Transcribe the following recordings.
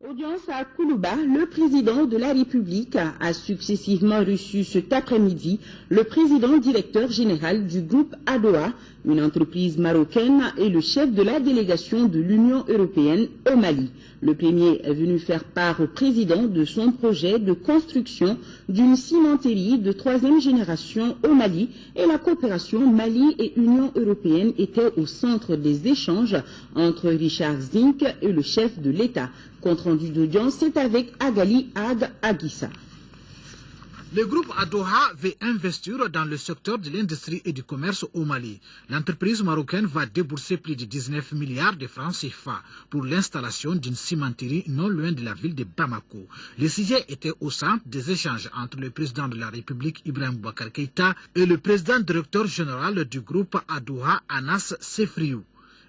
Audience à Koulouba, le président de la République a successivement reçu cet après-midi le président directeur général du groupe ADOA, une entreprise marocaine, et le chef de la délégation de l'Union européenne au Mali. Le premier est venu faire part au président de son projet de construction d'une cimenterie de 3e génération au Mali, et la coopération Mali et Union européenne était au centre des échanges entre Richard Zink et le chef de l'État. Compte rendu d'audience, c'est avec Agali Ag Aguissa. Le groupe ADOA veut investir dans le secteur de l'industrie et du commerce au Mali. L'entreprise marocaine va débourser plus de 19 milliards de francs CFA pour l'installation d'une cimenterie non loin de la ville de Bamako. Le sujet était au centre des échanges entre le président de la République Ibrahim Boubacar Keïta et le président directeur général du groupe ADOA Anas Sefriou,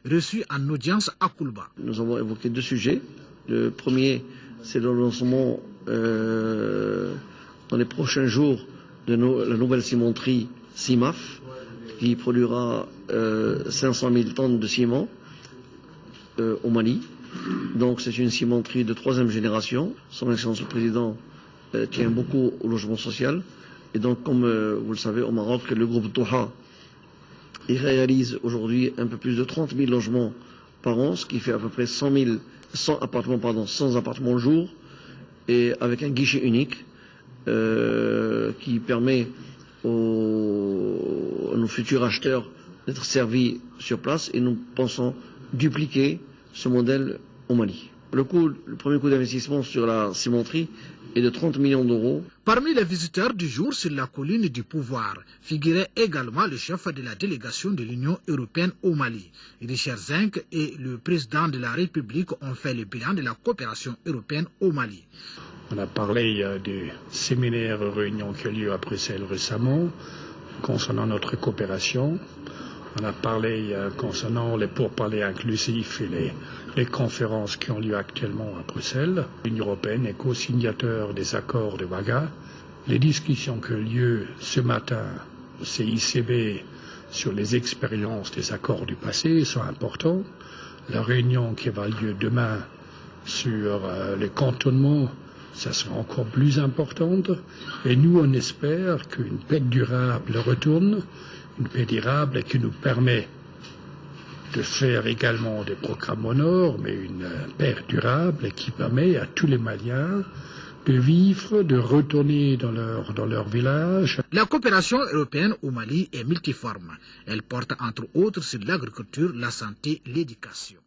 reçu en audience à Koulouba. Nous avons évoqué deux sujets. Le premier, c'est le lancement dans les prochains jours de la nouvelle cimenterie CIMAF, qui produira 500 000 tonnes de ciment au Mali. Donc c'est une cimenterie de 3e génération. Son Excellence le Président tient beaucoup au logement social. Et donc, comme vous le savez, au Maroc, le groupe Doha réalise aujourd'hui un peu plus de 30 000 logements par an, ce qui fait à peu près 100 appartements jour, et avec un guichet unique qui permet à nos futurs acheteurs d'être servis sur place, et nous pensons dupliquer ce modèle au Mali. Le premier coût d'investissement sur la cimenterie est de 30 millions d'euros. Parmi les visiteurs du jour sur la colline du pouvoir figurait également le chef de la délégation de l'Union européenne au Mali. Richard Zink et le président de la République ont fait le bilan de la coopération européenne au Mali. On a parlé du séminaire réunion qui a lieu à Bruxelles récemment concernant notre coopération. On a parlé concernant les pourparlers inclusifs et les conférences qui ont lieu actuellement à Bruxelles. L'Union européenne est co-signateur des accords de Ouaga. Les discussions qui ont lieu ce matin au CICB sur les expériences des accords du passé sont importantes. La réunion qui va lieu demain sur les cantonnements, ça sera encore plus importante. Et nous, on espère qu'une paix durable retourne. Une paix durable qui nous permet de faire également des programmes au nord, mais une paix durable qui permet à tous les Maliens de vivre, de retourner dans leur village. La coopération européenne au Mali est multiforme. Elle porte entre autres sur l'agriculture, la santé, l'éducation.